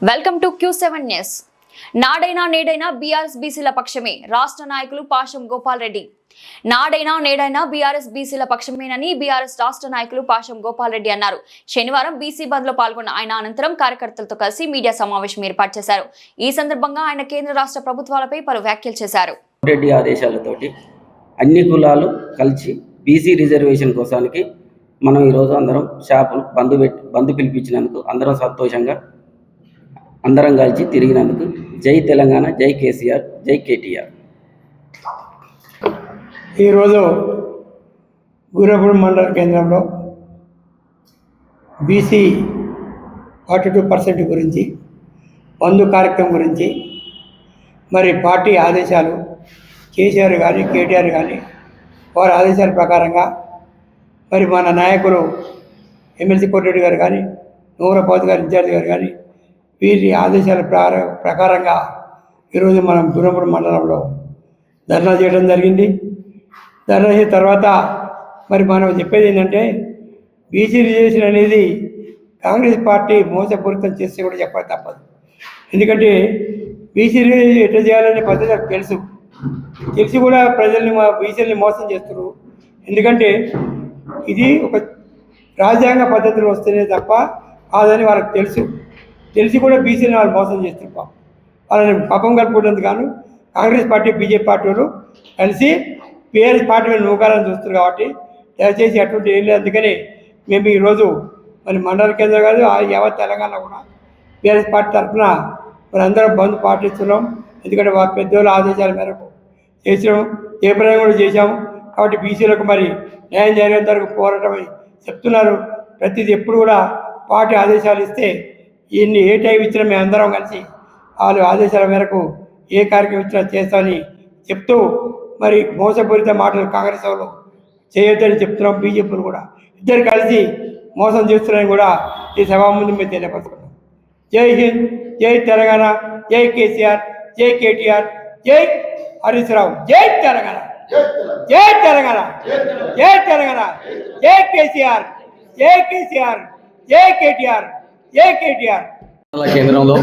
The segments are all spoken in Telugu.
Welcome to Q7 news. నాడైనా నేడైనా బీఆర్ఎస్ బీసీల పక్షమే రాష్ట్ర నాయకులు పాషం గోపాల్ రెడ్డి. నాడైనా నేడైనా బీఆర్ఎస్ బీసీల పక్షమేనని బీఆర్ఎస్ రాష్ట్ర నాయకులు పాషం గోపాల్ రెడ్డి అన్నారు. శనివారం బీసీ బంద్ లో పాల్గొన్న ఆయన అనంతరం కార్యకర్తలతో కలిసి మీడియా సమావేశం ఏర్పాటు చేశారు. ఈ సందర్భంగా ఆయన కేంద్ర రాష్ట్ర ప్రభుత్వాలపై పలు వ్యాఖ్యలు చేశారు. రెడ్డి ఆదేశాలతోటి అన్ని కులాలు కలిసి బీసీ రిజర్వేషన్ కోసానికి మనం ఈరోజు అందరం షాపులు బంద్ పిలిపించినందుకు అందరం సంతోషంగా అందరం కలిసి తిరిగినందుకు జై తెలంగాణ, జై కేసీఆర్, జై కేటీఆర్. ఈరోజు గురపూడి మండల కేంద్రంలో బీసీ 42% గురించి బంధు కార్యక్రమం గురించి మరి పార్టీ ఆదేశాలు కేసీఆర్ కానీ కేటీఆర్ కానీ వారి ఆదేశాల ప్రకారంగా మరి మన నాయకులు ఎమ్మెల్సీ కోటిరెడ్డి గారు కానీ నూరపాతి గారు ఇన్ఛార్జి గారు కానీ వీరి ఆదేశాల ప్రకారంగా ఈరోజు మనం గురపూడి మండలంలో ధర్నా చేయడం జరిగింది. ధర్నా చేసిన తర్వాత మరి మనం చెప్పేది ఏంటంటే బీసీ రిజర్వేషన్ అనేది కాంగ్రెస్ పార్టీ మోసపూరితం చేస్తే కూడా చెప్పాలి తప్పదు. ఎందుకంటే బీసీ రిజర్వేషన్ ఎట్లా చేయాలనే పద్ధతి తెలిసి కూడా ప్రజల్ని బీసీలని మోసం చేస్తున్నారు. ఎందుకంటే ఇది ఒక రాజ్యాంగ పద్ధతిలో వస్తేనే తప్ప కాదని వాళ్ళకి తెలిసి కూడా బీసీని వాళ్ళు మోసం చేస్తున్నారు. వాళ్ళని పాపం కలుపుకున్నందుకు గాను కాంగ్రెస్ పార్టీ, బీజేపీ పార్టీ వాళ్ళు కలిసి బీఆర్ఎస్ పార్టీ మీద నూకాలని చూస్తున్నారు. కాబట్టి దయచేసి అటువంటి ఏం లేదు. అందుకని మేము ఈరోజు మరి మండల కేంద్రం కాదు యావత్ తెలంగాణ కూడా బీఆర్ఎస్ పార్టీ తరఫున మరి అందరం బంద్ పాటిస్తున్నాం. ఎందుకంటే వాళ్ళ పెద్దోళ్ళ ఆదేశాల మేరకు చేసినాం, ఏ ప్రయోగం కూడా చేశాము. కాబట్టి బీసీలకు మరి న్యాయం జరిగేంత వరకు పోరాటం చెప్తున్నారు. ప్రతిదీ ఎప్పుడు కూడా పార్టీ ఆదేశాలు ఇస్తే ఏ టైం ఇచ్చినా మేము అందరం కలిసి వాళ్ళు ఆదేశాల మేరకు ఏ కార్యక్రమం ఇచ్చినా చేస్తామని చెప్తూ మరి మోసపూరిత మాటలు కాంగ్రెస్ వాళ్ళు చేయొద్దని చెప్తున్నాం. బీజేపీలు కూడా ఇద్దరు కలిసి మోసం చేస్తున్నారని కూడా ఈ సభ ముందు మేము తెలియపరుచుకున్నాం. జై హింద్, జై తెలంగాణ, జై కేసీఆర్, జై కేటీఆర్, జై హరీష్ రావు, జై తెలంగాణ, జై తెలంగాణ, జై తెలంగాణ, జై కేసీఆర్, జై కేసీఆర్, జై కేటీఆర్, జై కేటీఆర్. కేంద్రంలో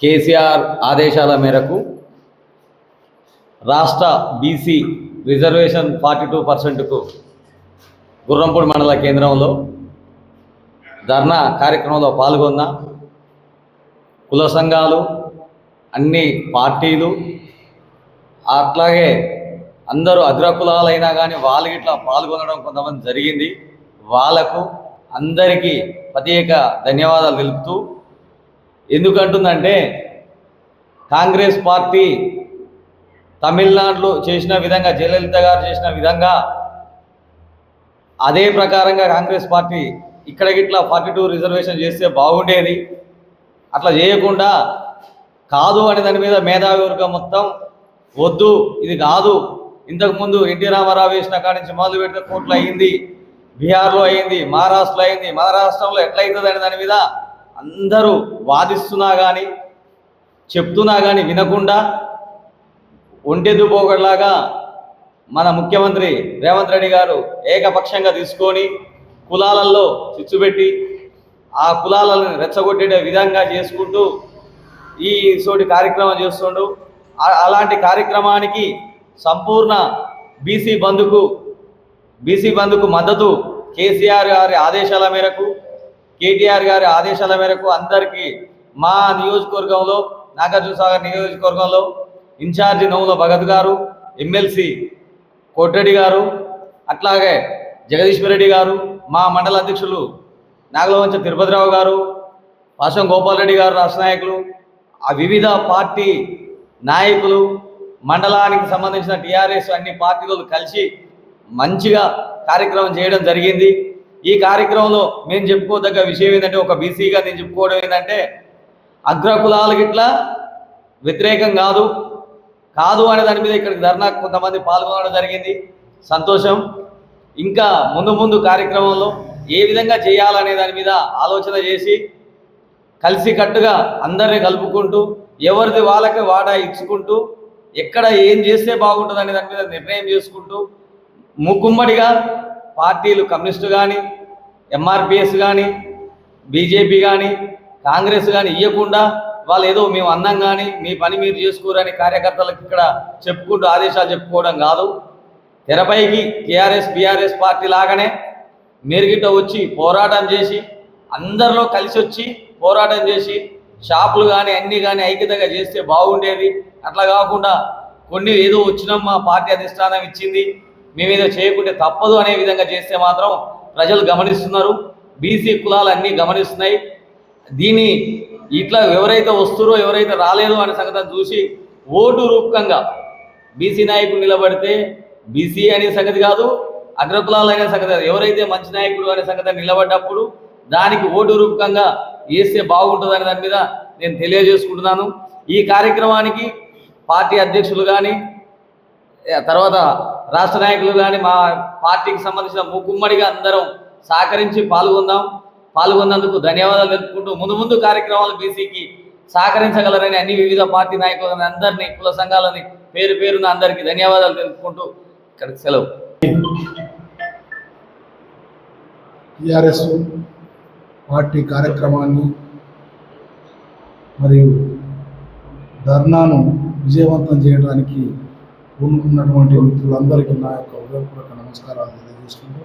కేసీఆర్ ఆదేశాల మేరకు రాష్ట్ర బీసీ రిజర్వేషన్ 42%కు గుర్రంపూడి మండల కేంద్రంలో ధర్నా కార్యక్రమంలో పాల్గొన్న కుల సంఘాలు, అన్ని పార్టీలు, అట్లాగే అందరూ అగ్రకులాలైనా కానీ వాళ్ళు ఇట్లా పాల్గొనడం కొంతమంది జరిగింది. వాళ్ళకు అందరికీ ప్రత్యేక ధన్యవాదాలు తెలుపుతూ, ఎందుకంటుందంటే కాంగ్రెస్ పార్టీ తమిళనాడులో చేసిన విధంగా, జయలలిత గారు చేసిన విధంగా అదే ప్రకారంగా కాంగ్రెస్ పార్టీ ఇక్కడ గిట్లా 42 రిజర్వేషన్ చేస్తే బాగుండేది. అట్లా చేయకుండా కాదు అనే దాని మీద మేధావి వర్గం మొత్తం వద్దు, ఇది కాదు, ఇంతకుముందు ఎన్టీ రామారావు వేసిన కాడి నుంచి మొదలు పెడితే కోట్లు అయ్యింది, బీహార్లో అయింది, మహారాష్ట్రలో అయింది, మన రాష్ట్రంలో ఎట్లయితుంది అనే దాని మీద అందరూ వాదిస్తున్నా కానీ చెప్తున్నా కానీ వినకుండా ఒంటెద్దు పోగొట్లాగా మన ముఖ్యమంత్రి రేవంత్ రెడ్డి గారు ఏకపక్షంగా తీసుకొని కులాలలో చిచ్చుపెట్టి ఆ కులాలను రెచ్చగొట్టే విధంగా చేసుకుంటూ ఈ సోటి కార్యక్రమం చేస్తుండు. అలాంటి కార్యక్రమానికి సంపూర్ణ బీసీ బంద్కు మద్దతు కేసీఆర్ గారి ఆదేశాల మేరకు, కేటీఆర్ గారి ఆదేశాల మేరకు అందరికీ మా నియోజకవర్గంలో, నాగార్జునసాగర్ నియోజకవర్గంలో ఇన్ఛార్జి నోముల భగత్ గారు, ఎమ్మెల్సీ కోటిరెడ్డి గారు, అట్లాగే జగదీశ్వర్ రెడ్డి గారు, మా మండల అధ్యక్షులు నాగలవంచ తిరుపతిరావు గారు, పాషం గోపాల్ రెడ్డి గారు, రాష్ట్ర నాయకులు, ఆ వివిధ పార్టీ నాయకులు, మండలానికి సంబంధించిన టీఆర్ఎస్ అన్ని పార్టీలు కలిసి మంచిగా కార్యక్రమం చేయడం జరిగింది. ఈ కార్యక్రమంలో మేము చెప్పుకోదగ్గ విషయం ఏంటంటే, ఒక బీసీగా నేను చెప్పుకోవడం ఏంటంటే, అగ్రకులాలకు ఇట్లా వ్యతిరేకం కాదు అనే దాని మీద ఇక్కడికి ధర్నా కొంతమంది పాల్గొనడం జరిగింది. సంతోషం. ఇంకా ముందు కార్యక్రమంలో ఏ విధంగా చేయాలనే దాని మీద ఆలోచన చేసి కలిసికట్టుగా అందరినీ కలుపుకుంటూ ఎవరిది వాళ్ళకి వాటా ఇచ్చుకుంటూ ఎక్కడ ఏం చేస్తే బాగుంటుంది అనే దాని మీద నిర్ణయం చేసుకుంటూ ముక్కుమ్మడిగా పార్టీలు, కమ్యూనిస్టు కానీ, ఎంఆర్పిఎస్ కానీ, బీజేపీ కానీ, కాంగ్రెస్ కానీ ఇవ్వకుండా వాళ్ళు ఏదో మేము అన్నాం కానీ మీ పని మీరు చేసుకోరని కార్యకర్తలకు ఇక్కడ చెప్పుకుంటూ ఆదేశాలు చెప్పుకోవడం కాదు. తెరపైకి టీఆర్ఎస్ బీఆర్ఎస్ పార్టీ లాగానే మెరుగిట వచ్చి పోరాటం చేసి అందరిలో కలిసి వచ్చి పోరాటం చేసి షాపులు కానీ అన్నీ కానీ ఐక్యతగా చేస్తే బాగుండేది. అట్లా కాకుండా కొన్ని ఏదో వచ్చినాం మా పార్టీ అధిష్టానం ఇచ్చింది మేమేదో చేయకుంటే తప్పదు అనే విధంగా చేస్తే మాత్రం ప్రజలు గమనిస్తున్నారు, బీసీ కులాలు అన్నీ గమనిస్తున్నాయి. దీన్ని ఇట్లా ఎవరైతే వస్తురో ఎవరైతే రాలేదో అనే సంగతిని చూసి ఓటు రూపకంగా బీసీ నాయకుడు నిలబడితే బీసీ అనే సంగతి కాదు, అగ్రకులాలు అనే సంగతి కాదు, ఎవరైతే మంచి నాయకుడు అనే సంగతి నిలబడ్డప్పుడు దానికి ఓటు రూపకంగా వేస్తే బాగుంటుంది అనే దాని మీద నేను తెలియజేసుకుంటున్నాను. ఈ కార్యక్రమానికి పార్టీ అధ్యక్షులు కానీ తర్వాత రాష్ట్ర నాయకులు కానీ మా పార్టీకి సంబంధించిన ముక్కుమ్మడిగా అందరం సహకరించి పాల్గొన్నందుకు ధన్యవాదాలు తెలుపుకుంటూ ముందు కార్యక్రమాలు బీసీకి సహకరించగలరని అన్ని వివిధ పార్టీ నాయకులని అందరినీ కుల సంఘాలని పేరున అందరికీ ధన్యవాదాలు తెలుపుకుంటూ ఇక్కడికి సెలవు. టీఆర్ఎస్ పార్టీ కార్యక్రమాన్ని మరియు ధర్నాను విజయవంతం చేయడానికి పూనుకున్నటువంటి మిత్రులందరికీ నా యొక్క హృదయపూర్వక నమస్కారాలు తెలియజేసుకుంటూ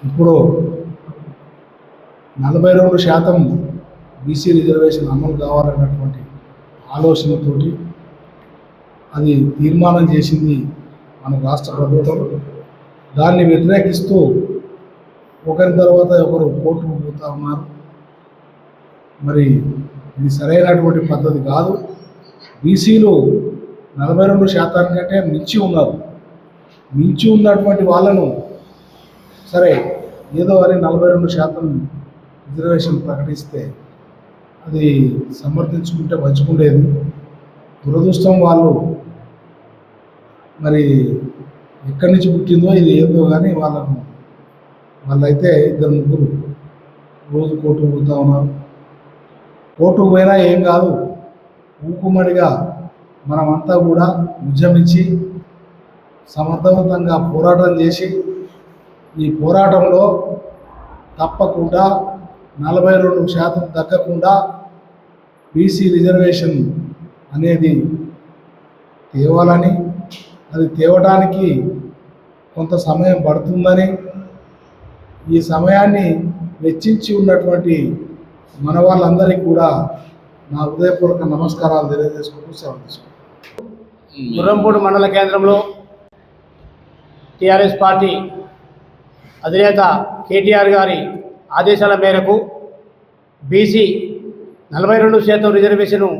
ఇప్పుడు 42% బీసీ రిజర్వేషన్ అమలు కావాలన్నటువంటి ఆలోచనతోటి అది తీర్మానం చేసింది మన రాష్ట్ర ప్రభుత్వం. దాన్ని వ్యతిరేకిస్తూ ఒకరి తర్వాత ఒకరు కోర్టుకు పోతూ ఉన్నారు. మరి ఇది సరైనటువంటి పద్ధతి కాదు. బీసీలు 42% కంటే మించి ఉన్నారు. మించి ఉన్నటువంటి వాళ్ళను సరే ఏదో అని 42% రిజర్వేషన్ ప్రకటిస్తే అది సమర్థించుకుంటే మంచుకుండేది. దురదృష్టం వాళ్ళు మరి ఎక్కడి నుంచి పుట్టిందో ఇది ఏందో కానీ వాళ్ళైతే 2-3 రోజు కోర్టుకు పోతూ ఉన్నారు. కోర్టుకు పోయినా ఏం కాదు, ఊకుమ్మడిగా మనమంతా కూడా ఉద్యమించి సమర్థవంతంగా పోరాటం చేసి ఈ పోరాటంలో తప్పకుండా 42% తగ్గకుండా బీసీ రిజర్వేషన్ అనేది తేవాలని, అది తేవడానికి కొంత సమయం పడుతుందని, ఈ సమయాన్ని వెచ్చించి ఉన్నటువంటి మన వాళ్ళందరికీ కూడా నా హృదయపూర్వక నమస్కారాలు తెలియజేసుకుంటూ సెలవు తీసుకుంటాను. గుర్రంపూడి మండల కేంద్రంలో టీఆర్ఎస్ పార్టీ అధినేత కేటీఆర్ గారి ఆదేశాల మేరకు బీసీ 42% రిజర్వేషను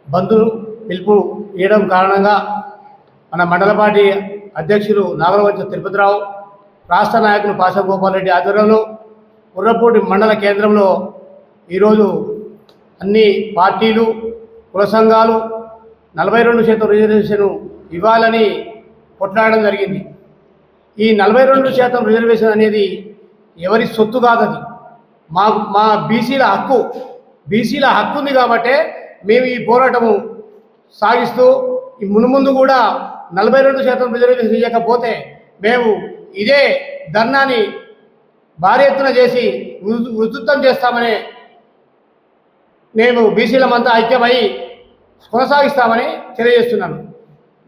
బంధు పిలుపు ఇవ్వడం కారణంగా మన మండల పార్టీ అధ్యక్షులు నాగరవంచ తిరుపతిరావు, రాష్ట్ర నాయకులు పాషం గోపాల్ రెడ్డి ఆధ్వర్యంలో గుర్రంపూడి మండల కేంద్రంలో ఈరోజు అన్ని పార్టీలు కుల సంఘాలు 42% రిజర్వేషన్ ఇవ్వాలని కొట్లాడడం జరిగింది. ఈ 42% రిజర్వేషన్ అనేది ఎవరి సొత్తు కాదు, అది మా బీసీల హక్కు ఉంది. కాబట్టే మేము ఈ పోరాటము సాగిస్తూ ఈ మునుముందు కూడా 42% రిజర్వేషన్ ఇవ్వకపోతే మేము ఇదే ధర్నాని భారీ ఎత్తున చేసి ఉధృతం చేస్తామని మేము బీసీలమంతా ఐక్యమై కొనసాగిస్తామని తెలియజేస్తున్నాను.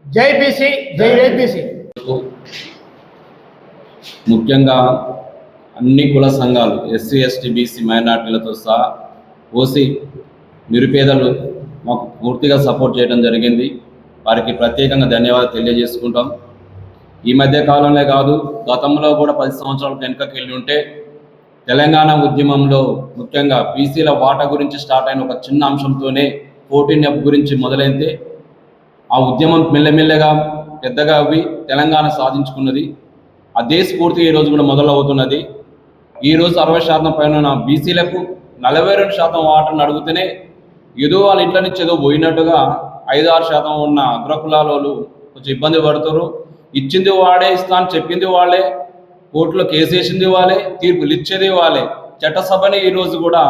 జై బీసీ, జై ఏపీసీ. ముఖ్యంగా అన్ని కుల సంఘాలు ఎస్సీ ఎస్టీ బీసీ మైనార్టీలతో సహా ఓసీ నిరుపేదలు మాకు పూర్తిగా సపోర్ట్ చేయడం జరిగింది. వారికి ప్రత్యేకంగా ధన్యవాదాలు తెలియజేసుకుంటాం. ఈ మధ్య కాలంలో కాదు, గతంలో కూడా 10 సంవత్సరాల వెనుకకి వెళ్ళి ఉంటే తెలంగాణ ఉద్యమంలో ముఖ్యంగా బీసీల వాటా గురించి స్టార్ట్ అయిన ఒక చిన్న అంశంతోనే 14F గురించి మొదలైతే ఆ ఉద్యమం మెల్లమెల్లగా పెద్దగా అవి తెలంగాణ సాధించుకున్నది. అదే స్ఫూర్తిగా ఈరోజు కూడా మొదలవుతున్నది. ఈరోజు 60% పైన బీసీలకు 42% వాటాను అడుగుతూనే ఏదో వాళ్ళ ఇంట్లో నుంచి ఏదో పోయినట్టుగా 5-6% ఉన్న అగ్రకులాలు కొంచెం ఇబ్బంది పడుతారు. ఇచ్చింది వాడే, ఇస్తా అని చెప్పింది వాళ్ళే, కోర్టులో కేసు వేసింది వాళ్ళే, తీర్పులు ఇచ్చేది వాళ్ళే. చట్టసభని ఈరోజు కూడా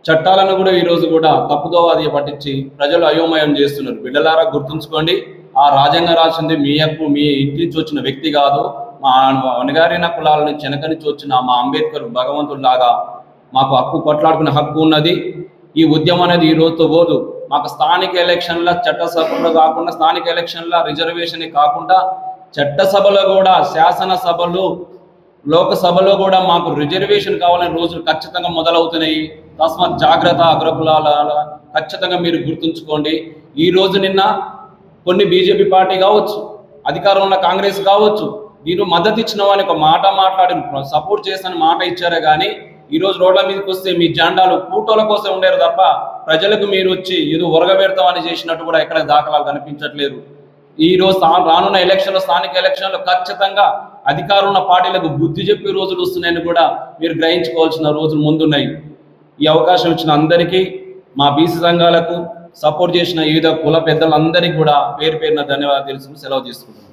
చట్టాలను కూడా ఈరోజు కూడా తప్పుదో అది పట్టించి ప్రజలు అయోమయం చేస్తున్నారు. బిడ్డలారా గుర్తుంచుకోండి, ఆ రాజ్యాంగం రాసింది మీ ఇంటి నుంచి వచ్చిన వ్యక్తి కాదు, మా అణగారిన కులాల నుంచి వెనక నుంచి వచ్చిన మా అంబేద్కర్ భగవంతుడిలాగా మాకు హక్కు కొట్లాడుకునే హక్కు ఉన్నది. ఈ ఉద్యమం అనేది ఈ రోజుతో పోదు. మాకు స్థానిక ఎలక్షన్ల చట్టసభలో కాకుండా, స్థానిక ఎలక్షన్ల రిజర్వేషన్ కాకుండా చట్టసభలో కూడా, శాసనసభలు, లోకసభలో కూడా మాకు రిజర్వేషన్ కావాలని రోజులు ఖచ్చితంగా మొదలవుతున్నాయి. తస్మాత్ జాగ్రత్త అగ్రకులాల, ఖచ్చితంగా మీరు గుర్తుంచుకోండి. ఈ రోజు నిన్న కొన్ని బీజేపీ పార్టీ కావచ్చు, అధికారంలో ఉన్న కాంగ్రెస్ కావచ్చు, మీరు మద్దతు ఇచ్చిన వాని ఒక మాట మాట్లాడి సపోర్ట్ చేసిన మాట ఇచ్చారే కానీ ఈరోజు రోడ్ల మీదకి వస్తే మీ జెండాలు ఫోటోల కోసం ఉండేరు తప్ప ప్రజలకు మీరు వచ్చి ఏదో ఉరగబెడతామని చేసినట్టు కూడా ఎక్కడ దాఖలాలు కనిపించట్లేదు. ఈ రోజు రానున్న ఎలక్షన్లో, స్థానిక ఎలక్షన్లో ఖచ్చితంగా అధికారం ఉన్న పార్టీలకు బుద్ధి చెప్పే రోజులు వస్తున్నాయని కూడా మీరు గ్రహించుకోవాల్సిన రోజులు ముందున్నాయి. ఈ అవకాశం ఇచ్చిన అందరికీ, మా బీసీ సంఘాలకు సపోర్ట్ చేసిన వివిధ కుల పెద్దలందరికీ కూడా పేరు పేరున ధన్యవాదాలు తెలుసుకుని సెలవు తీసుకుంటున్నాను.